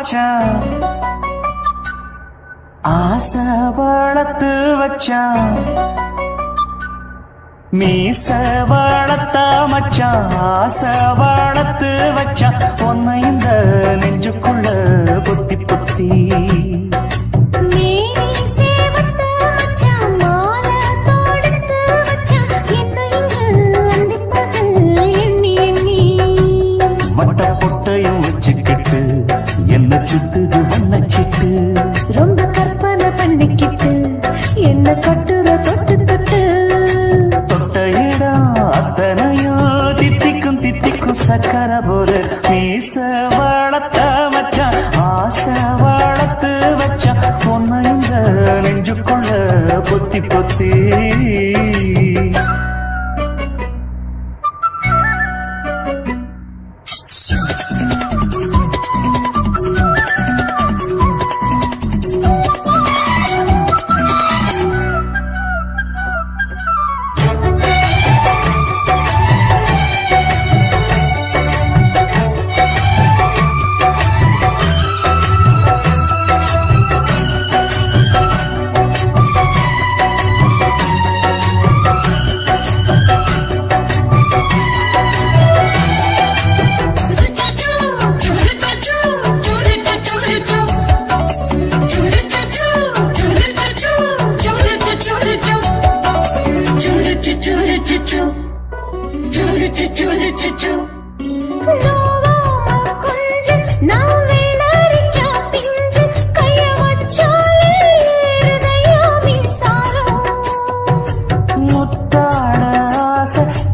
மச்சான் ஆசை வளர்த்து வச்சான் மீச வளர்த்தா மச்சான் ஆசை வளர்த்து வச்சான் உன்னை இந்த நெஞ்சுக்குள்ள பொத்தி பொத்தி வட்ட பொட்டையும் வச்சுக்கிட்டு என்ன சுத்துது வண்ணச்சிட்டு ரொம்ப கற்பனை பண்ணிக்கிட்டு என்ன கட்டுற தொட்டு தொட்டு தொட்ட இடம் அத்தனையோ தித்திக்கும் தித்திக்கும் சக்கர போல மீச வளர்த்த வச்சான் ஆசை வளர்த்து வச்சான் உன்னை இந்த நெஞ்சுக்குள்ள பொத்தி பொத்தி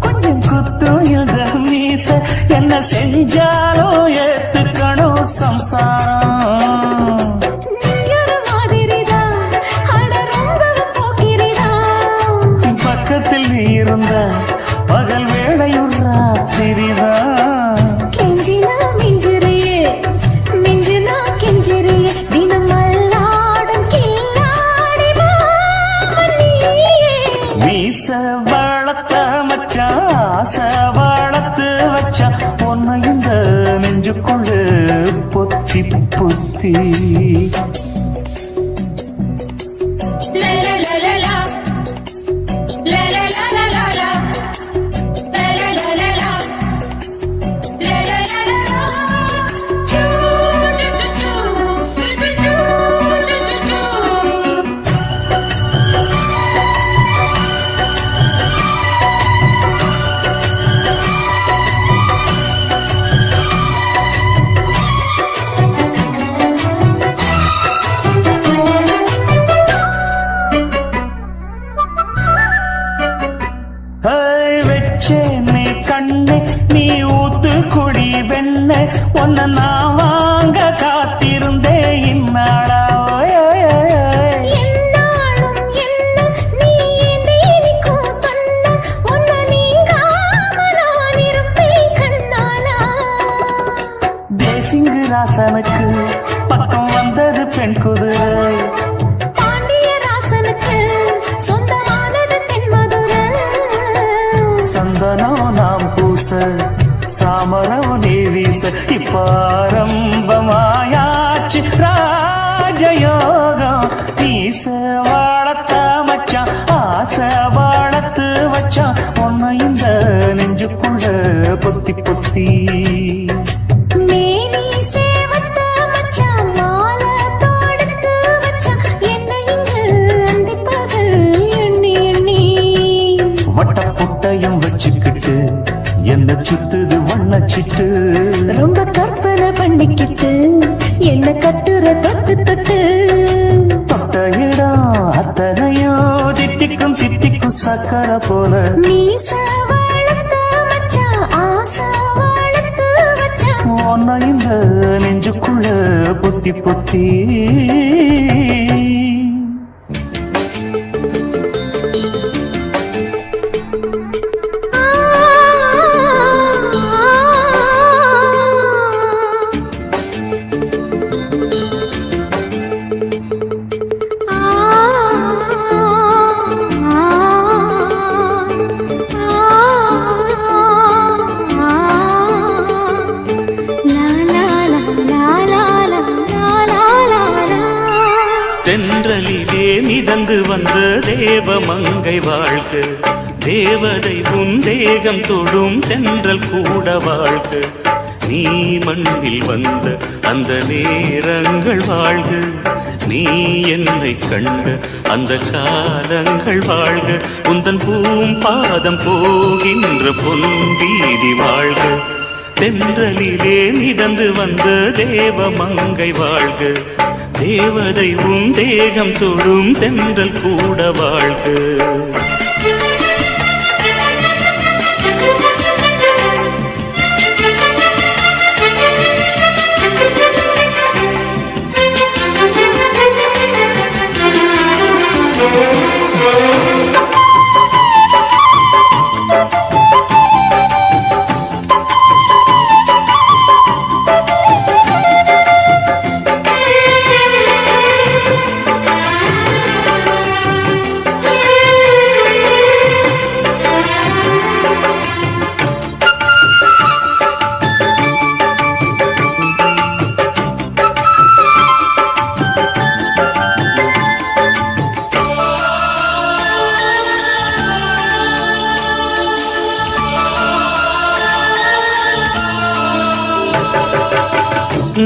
கொஞ்சம் குத்தும் இந்த மீச என்ன செஞ்சாலும் ஏத்துக்கணும் சம்சாரம் பக்கத்தில் நீ இருந்த பகல் வேளையும் ராத்திரிதான் கெஞ்சினா மிஞ்சிறியே மிஞ்சினா கெஞ்சிறியே தினம் மல்லாடும் கில்லாடி மீச வளர்த்த மச்சான் ஆசை வளர்த்து வச்சான் உன்னை இந்த நெஞ்சுக்குள்ள பொத்தி பொத்தி வச்சேனே கண்ணே நீ ஊத்து குடி வெண்ண உன்னை நான் வாங்க காத்திருந்தே இந்நாளா தேசிங்கு ராசனுக்கு பக்கம் வந்தது பெண் குதிரை சந்தனம் நாம் பூச சாமரம் நீ வீச இப்பாரம்பமாயாச்சு ராஜயோகம் ஈச வாழத்த மச்சான் ஆசை வாழத்து வச்சான் உன்னை இந்த நெஞ்சுக்குள்ள பொத்தி பொத்தி வட்டப்புட்டையும் வச்சுக்கிட்டு என்ன சுத்துது வண்ணச்சிட்டு ரொம்ப கற்பனை பண்ணிக்கிட்டு என்ன கட்டுற தொட்டு தொட்டு தொட்ட இடம் அத்தனையோ தித்திக்கும் தித்திக்கும் சக்கர போல மீச வளர்த்த மச்சான் ஆசை வளர்த்து வச்சான் உன்னை இந்த நெஞ்சுக்குள்ள பொத்தி பொத்தி la la la la la la மிதந்து வந்த தேவமங்கை வாழ்க, தேவதை உன் தேகம் தொடும் சென்றல் கூட வாழ்க. நீ மண்ணில் வந்த அந்த நேரங்கள் வாழ்க, நீ என்னை கண்ட அந்த காலங்கள் வாழ்க. உந்தன் பூம்பாதம் போகின்ற பொன்வீதி வாழ்க, தென்றலிலே மிதந்து வந்த தேவமங்கை வாழ்க, தேவதை உன் தேகம் தொடும் தென்றல் கூட வாழ்க.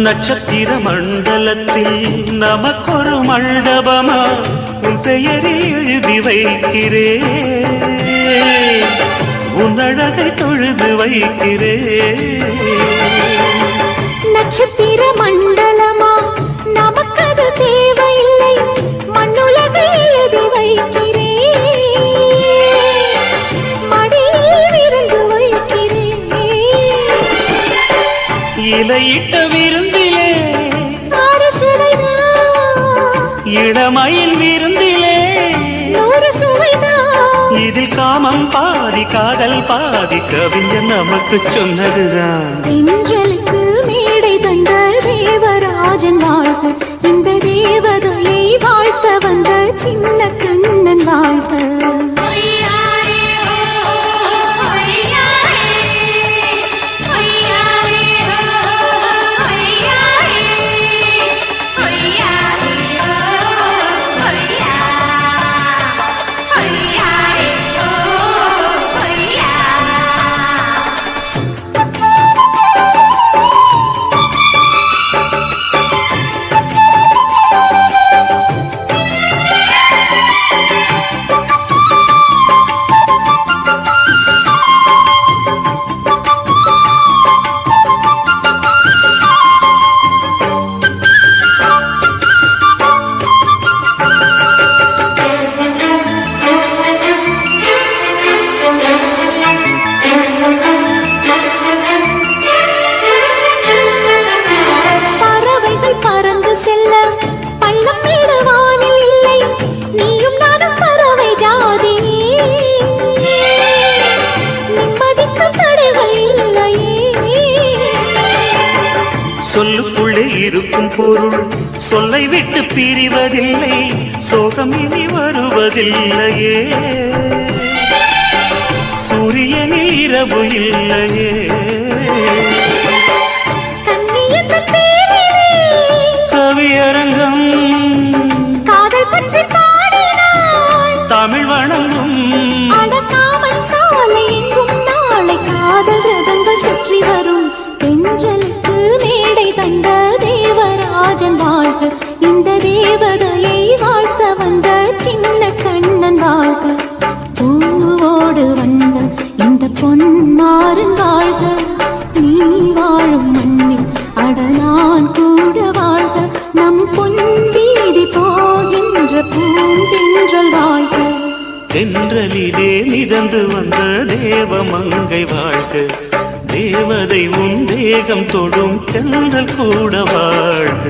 நட்சத்திர மண்டலத்தில் நமக்கொரு மண்டபமா உன் பெயரில் எழுதி வைக்கிறே, உன் அழகை தொழுது வைக்கிறே. நட்சத்திர மண்டலமா நமக்கது தேவையில்லை, மண்ணுலகை எழுதி வைக்கிறே, மடியில் விருந்து வைக்கிறே. இலையிட்ட விருந்திலே இளமயில் விருந்திலே இதில் காமம் பாதி காதல் பாதி கவிஞர் நமக்கு சொன்னதுதான். தென்றலுக்கு மேடை தந்த தேவராஜன் வாழ்க, இந்த தேவதையை வாழ்த்த வந்த சின்ன கண்ணன் வாழ்க. சொல்லுக்குள்ளே இருக்கும் பொருள் சொல்லை விட்டு பிரிவதில்லை, சோகம் இனி வருவதில்லையே, சூரியனில் இரவு இல்லையே. கவியரங்கம் காதல் பற்றி பாடினாள், தமிழ் வணங்கும் அடக்காமல் சாலை எங்கும் நாளை காதல் ரதங்கள் சுற்றி வரும். தென்றலுக்கு மேடை தந்த தேவராஜன் வாழ்க, இந்த தேவதையை வாழ்த்த வந்த சின்ன கண்ணன் வாழ்க. பூவோடு வந்த இந்த பொன்மாறன் வாழ்க, நீ வாழும் மண்ணில் அடனான் கூட வாழ்க. நம் பொன் வீதி போகின்ற பூந்தென்றல் வாழ்க. தென்றலிலே மிதந்து வந்த தேவமங்கை வாழ்க, தேவதை உன் தேகம் தொடும் தென்றல் கூட வாழ்க.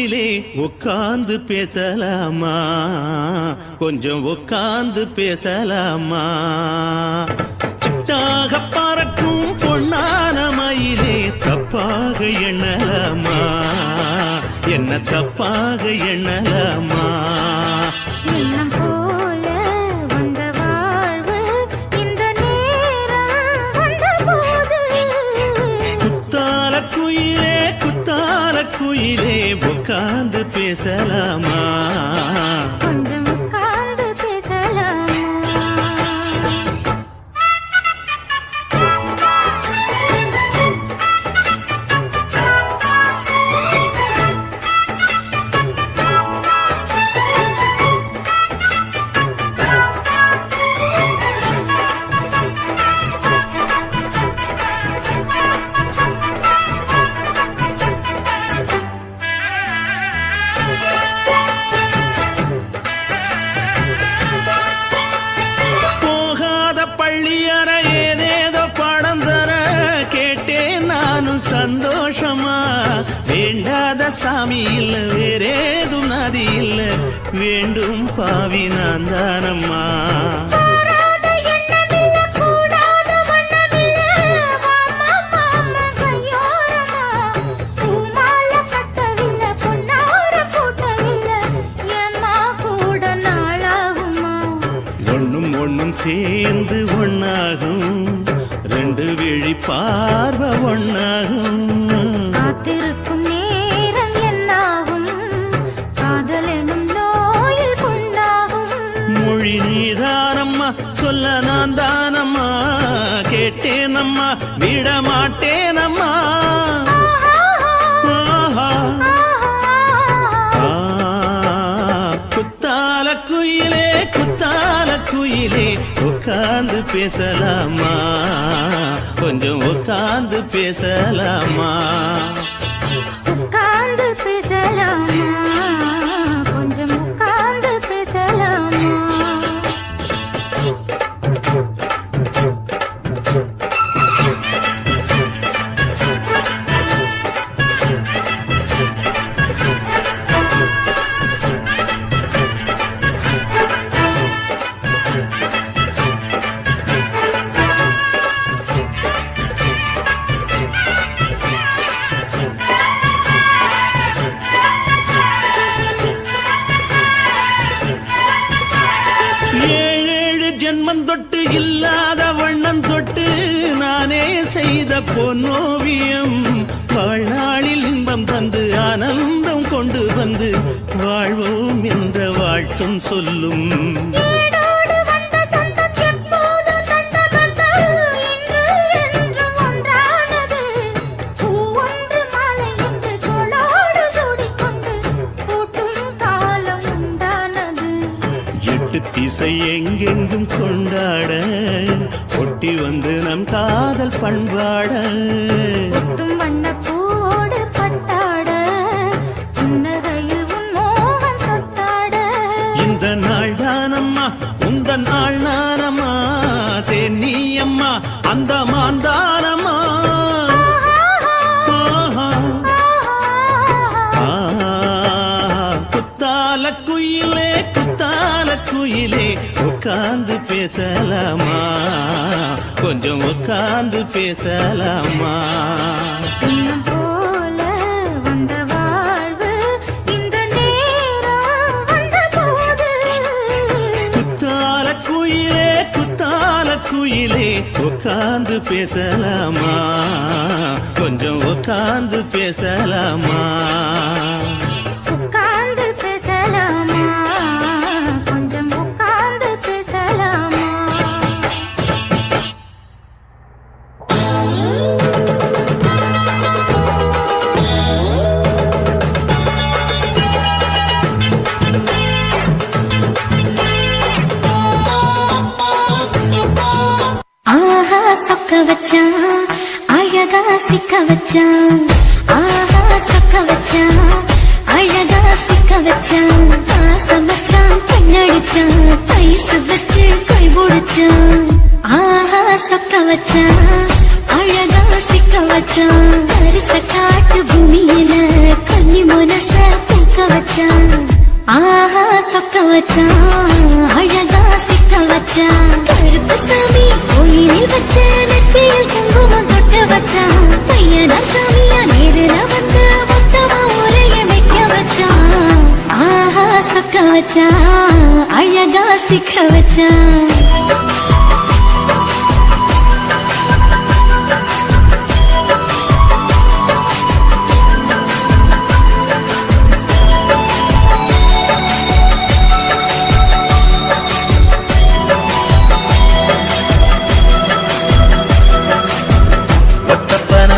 குயிலே உட்கார்ந்து பேசலாமா, கொஞ்சம் உட்கார்ந்து பேசலாமா. சிட்டாக பறக்கும் பொன்னான மயிலே தப்பாக எண்ணலாமா, என்ன தப்பாக எண்ணலாமா. எண்ணம் போல வந்த வாழ்வு இந்த நேரம் வந்தபோது, குத்தால குயிலே குத்தால குயிலே உட்கார்ந்து பேசலாமா, கொஞ்சம் உட்கார்ந்து பேசலாமா. பள்ளியற ஏதேதோ பாடம் தர கேட்டேன் நானும் சந்தோஷமா. வேண்டாத சாமி இல்ல வேறேதும் நதி இல்ல, வேண்டும் பாவி நான் தானம்மா. ஒன்னும் சேர்ந்து ஒன்னாகும், ரெண்டு விழி பார்வை ஒன்னாகும். காத்திருக்கும் நேரம் என்னாகும், காதல் எனும் நோயில் புண்ணாகும். மொழி நீதானம்மா சொல்ல நான் தானம்மா, கேட்டேனம்மா விட மாட்டேனம்மா. குத்தால குயிலே குத்தால குயிலே உட்கார்ந்து பேசலாமா, கொஞ்சம் உட்கார்ந்து பேசலாமா. உட்கார்ந்து பேசலாமா, கொஞ்சம் உட்கார்ந்து பேசலாமா. ஜென்மம் தொட்டு இல்லாத வண்ணம் தொட்டு நானே செய்த பொன்னோவியம், வாழ்நாளில் இன்பம் தந்து ஆனந்தம் கொண்டு வந்து வாழ்வோம் என்ற வாழ்த்தும் சொல்லும். திசை எங்கெங்கும் கொண்டாட ஒட்டி வந்து நம் காதல் பண்பாட, வண்ணப்பூவோடு பட்டாட புன்னகையில் உன் மோகம் தொட்டாட. இந்த நாள் தானம்மா உந்த நாள் நானம்மா, தென்னியம்மா அந்த மாந்தானம்மா. குத்தால குயிலே குத்தால குயிலே உட்கார்ந்து பேசலாமா, கொஞ்சம் உட்கார்ந்து பேசலாமா. எண்ணம் போல வந்த வாழ்வு இந்த நேரம் வந்தபோது, குத்தால குயிலே குத்தால குயிலே உட்கார்ந்து பேசலாமா, கொஞ்சம் உட்கார்ந்து பேசலாமா. உட்கார்ந்து பேசலாமா, கொஞ்சம் உட்கார்ந்து பேசலாமா. ஆஹா சொக்க வச்சான் அழகா சிக்க வச்சான், ஆஹா சொக்க வச்சான் அழகா சிக்க வச்சான். ஆசமச்சான் கண்ணடிச்சான், ஐசு வச்சு கை போடுச்சான். ஆஹா சொக்க வச்சான் அழகா சிக்க வச்சான். அரிச காட்டு பூமியில கன்னி மனச வச்சான் ஆஹா சொக்க வச்சான் அழகா சிக்க வச்சான் கருப்பு சாமி கோயிலில் வச்ச நெத்தியில் குங்குமம் தொட்டு வச்சான் பையனா சாமியா நேரில் வந்து மொத்தமா உரைய வைக்க வச்சான் ஆஹா சொக்க வச்சான் அழகா சிக்க வச்சான்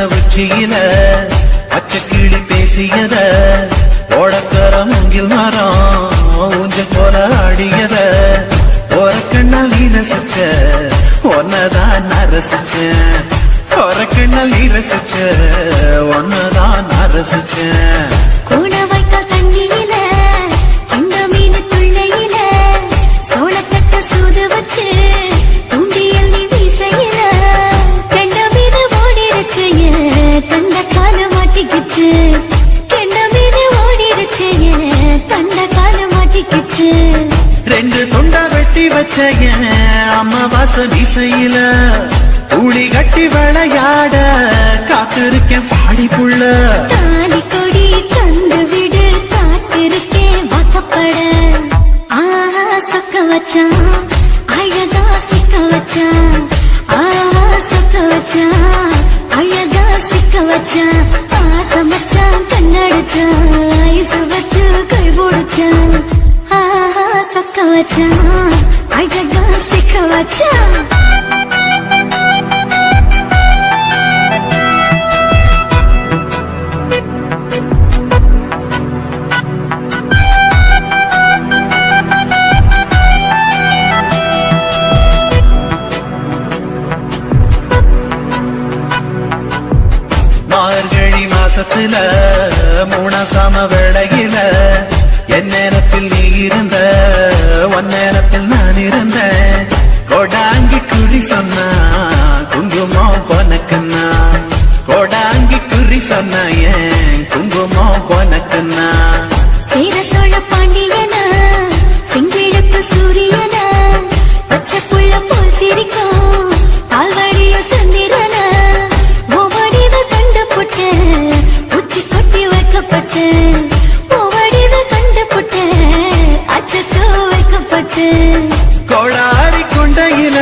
உச்சியில பச்சை கிளி பேசியத ஓடக்கர மூங்கில் மரம் ஊஞ்சல் போல ஆடியத ஒரு கண்ணால் நீ ரசிச்ச ஒன்னதான் நான் ரசிச்சேன் ஒரு கண்ணால் நீ ரசிச்ச ஒன்னதான் நான் ரசிச்சேன் கூட வைக்க தண்ணியில கண்ட மீன் துள்ளையில சோளத்தட்ட சூது வச்சு தூண்டியல் நீ வீசையில கண்ட மீன் ஓடிருச்சு தண்ட கால மாட்டிக்கிச்சு கண்ட மீன் ஓடிருச்சு தண்ட கால மாட்டிக்கிச்சு ரெண்டு தொண்டா வெட்டி வச்ச அம்மா வாச வீசையில ஊழி கட்டி விளையாட காத்திருக்கேன் பாடி புள்ள தாலி கொடி தந்து விடு காத்திருக்கேன் வாக்கப்பட ஆஹா சொக்க வச்சான் அழகா சிக்க வச்சான் ஆஹா சொக்க வச்சான் அழகா சிக்க வச்சான் ஆசை மச்சான் கண்ணடிச்சான் ஐசு வச்சு கை போடுச்சான் ஆஹா சொக்க வச்சான் அழகா சிக்க வச்சான் மார்கழி மாசத்துல மூணாசாம வேளையில என் நேரத்தில் நீ இருந்த உன் நேரத்தில் நான் இருந்தேன் கோடாங்கி குறி சொன்னா குங்குமம் பொனக்குன்னா கோடாங்கி குறி சொன்னா ஏன் குங்குமம் பொனக்குன்னா சேர சோழ பாண்டியன செங்கிழப்பு சூரியன பச்சை புள்ள போல் சிரிக்கும் பால்வடிய சந்திரன ஓவடிவ கண்டுபுட்ட உச்சி கொட்டி வைக்கப்பட்டு ஓவடிவ கண்டுபுட்ட அச்சச்சோ வைக்கப்பட்டு கோடாரி கொண்டையில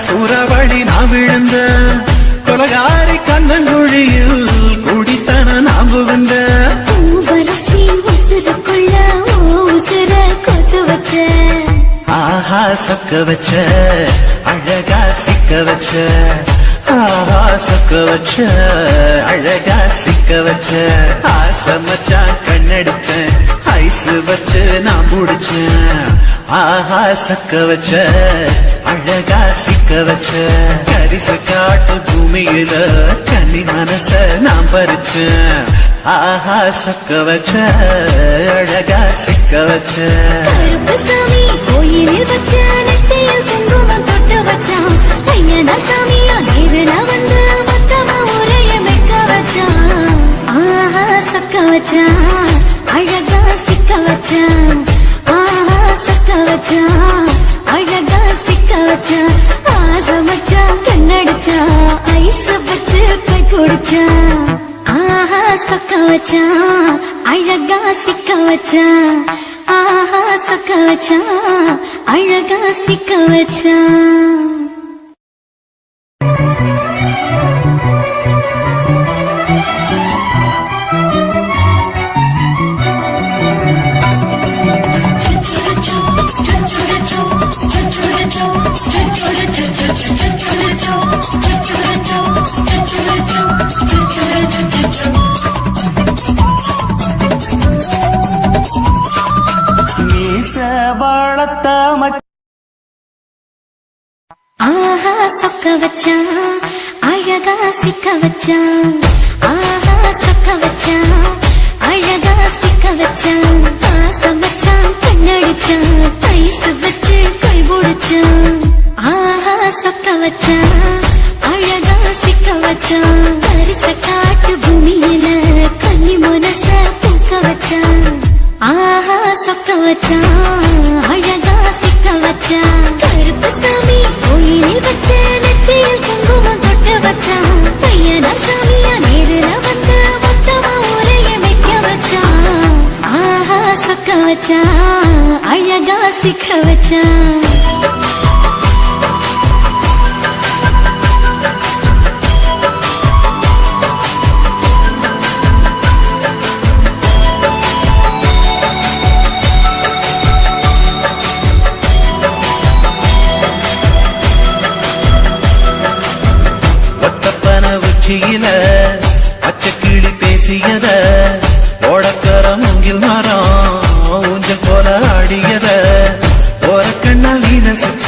சூறாவளி நான் விழுந்த கொலகாரி கண்ணங்குழியில் குடித்தன நான் புகுந்த பூவரசி உசுருக்குள்ள உசுர கொத்து வச்ச ஆஹா சொக்க வச்ச அழகா சிக்க வச்ச ஆஹா சொக்க வச்ச அழகா சிக்க வச்ச ஆசை மச்சான் கண்ணடிச்சேன் ஐசு வச்சு நான் முடிச்சேன் ஆஹா சக்க வச்ச அழகா சிக்க வச்ச கரிச காட்டு பூமியில கன்னி மனச நான் பறிச்சேன் ஆஹா சக்க வச்ச அழகா சிக்க வச்ச கருப்பு சாமி கோயிலில் வச்ச நெத்தியில் குங்குமம் தொட்டு வச்சான் ஐயனா சாமியா நேரில் வந்து மொத்தமா உரைய வைக்க வச்சான் ஆஹா சக்க வச்சான் அழகா சிக்க வச்சான் ஆஹா சக்க வச்சான் அழகா சிக்க வச்சான் ஆசை மச்சான் கண்ணடிச்சான் ஐஸ் வச்சு கை குடிச்சான் ஆஹா சொக்க வச்சான் அழகா சிக்க வச்சான் ஆஹா சொக்க வச்சான் அழகா சிக்க வச்சான் வளர்த்த ஆஹா சொக்க வச்சான் அழகா சிக்க வச்சான் ஆஹா சொக்க வச்சான் அழகா சிக்க வச்சான் ஆசை மச்சான் கண்ணடிச்சான் ஐசு வச்சு கை போடுச்சான் ஆஹா சொக்க வச்சான் அழகா சிக்க வச்சான் கரிச காட்டு பூமியில கன்னி மனச பூக்க வச்சான் வச்சான் ஒத்தப்பன உச்சியில பச்சை கிளி பேசியத ஓடக்கர மூங்கில் மரம் ஊஞ்சல் போல ஆடியத ஒரு கண்ணால் நீ ரசிச்ச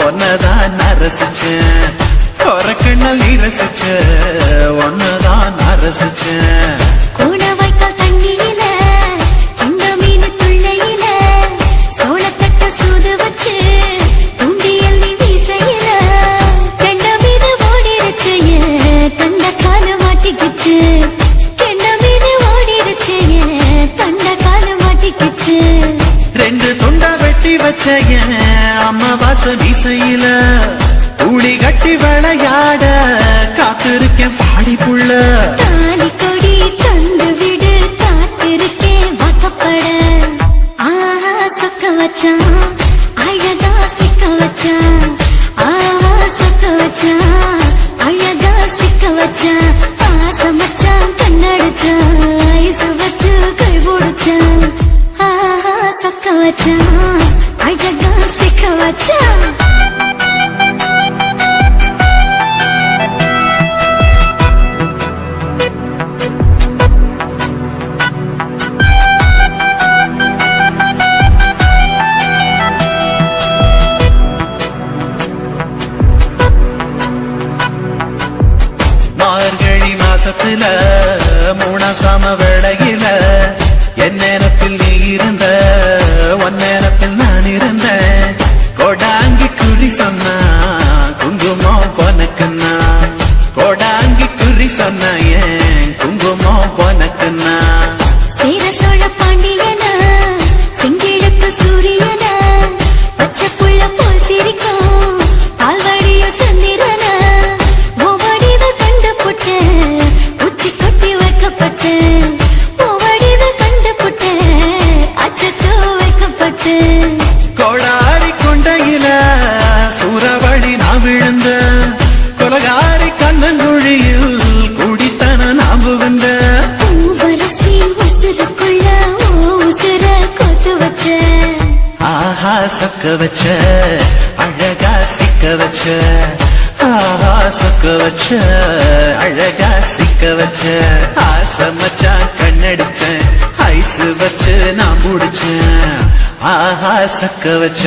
ஒன்னதான் நான் ரசிச்சேன் ஒரு கண்ணால் நீ ரசிச்ச ஒன்னதான் நான் ரசிச்சேன் கூட வைக்கால் தண்ணியில இந்த மீன் துள்ளையில சோளத்தட்ட சூது வச்சு தூண்டியல் நீ வீசையில கெண்ட மீன் ஓடிருச்சு தண்ட கால மாட்டிக்கிச்சு கெண்ட மீன் ஓடிருச்சு தண்ட கால மாட்டிக்கிச்சு ரெண்டு துண்டா வெட்டி வச்ச என் அம்மா வாச வீசையில ஊழி கட்டி விளையாட காத்திருக்கேன் பாடி புள்ள தாலி கொடி தந்து விடு காத்திருக்கேன் வாக்கப்பட ஆஹா சொக்க வச்சான் அழகா சிக்க வச்சான் ஆஹா சொக்க வச்சான் அழகா சிக்க வச்சான் பாசம் வச்சான் கண்ணடிச்சான் ஐசு வச்சு கை போடுச்சான் ஆஹா சொக்க வச்சான் அழகா சிக்க வச்சான் மார்கழி மாசத்துல மூணாசாம வேளையில என் நேரத்தில் நீ இருந்த உன் நேரத்தில் நான் இருந்தேன் கோடாங்கி குறி சொன்னா குங்குமம் பொனக்குன்னா கோடாங்கி குறி சொன்னா ஏன் குங்குமம் பொனக்குன்னா சேர சோழ பாண்டியன செங்கிழக்கு சூரியன பச்சை புள்ள போல் சிரிக்கும் பால்வடிய சந்திரன ஓவடிவ கண்டு புட்ட உச்சி கொட்டி வைக்கப்பட்டு ஓவடிவ கண்டு புட்ட அச்சச்சோ வைக்கப்பட்டு கோடாரி கொண்டையில சூறாவளி நான் விழுந்த கொலகாரி கண்ணங்குழியில் குடித்தன நான் புகுந்த பூவரசி உசுருக்குள்ள உசுர கொத்து வச்ச ஆஹா சொக்க வச்ச அழகா சிக்க வச்ச ஆஹா சொக்க வச்ச அழகா சிக்க வச்ச ஆசை மச்சான் கண்ணடிச்சேன் ஐசு வச்சு நான் முடிச்சேன் ஆஹா சொக்க வச்ச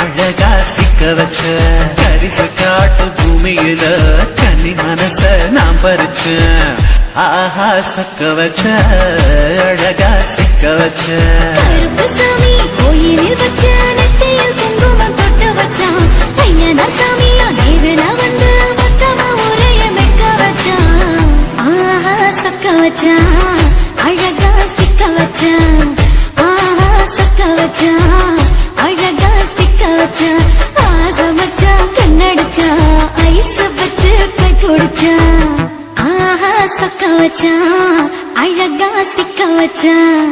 அழகா சிக்க வச்ச கரிசு காட்டு பூமியில கன்னி மனச நான் பறிச்சேன் ஆஹா சொக்க வச்ச அழகா சிக்க வச்ச கருப்பசாமி கோயிலில் வச்ச நெத்தியில் குங்குமம் தொட்டு வச்சான் ஐயனா சாமியா நேரில் வந்து மொத்தமா உரைய மெக்க வச்சான் ஆஹா சொக்க வச்சான் அழகா சிக்க வச்சான் ஆஹா சொக்க வச்சான் அழகா சிக்க வச்சான் ஆசை வச்சான் கண்ணடிச்சான் ஐஸ் வச்சு கை பிடிச்சான் ஆஹா சொக்க வச்சான் அழகா சிக்க வச்சான்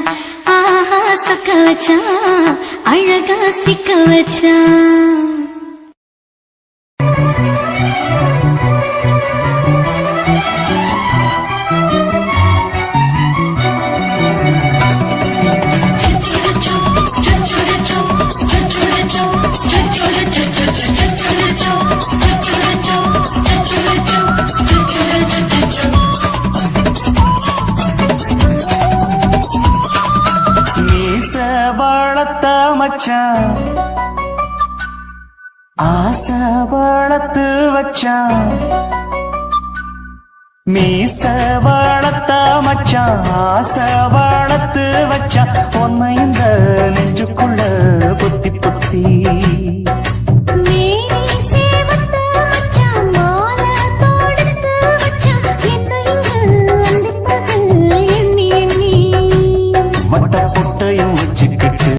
ஆஹா சொக்க வச்சான் அழகா சிக்க வச்சான் மீச வளர்த்த மச்சான் ஆசை வளர்த்து வச்சான் மீச வளர்த்த மச்சான் ஆசை வளர்த்து வச்சான் பொன்னை இந்த நெஞ்ச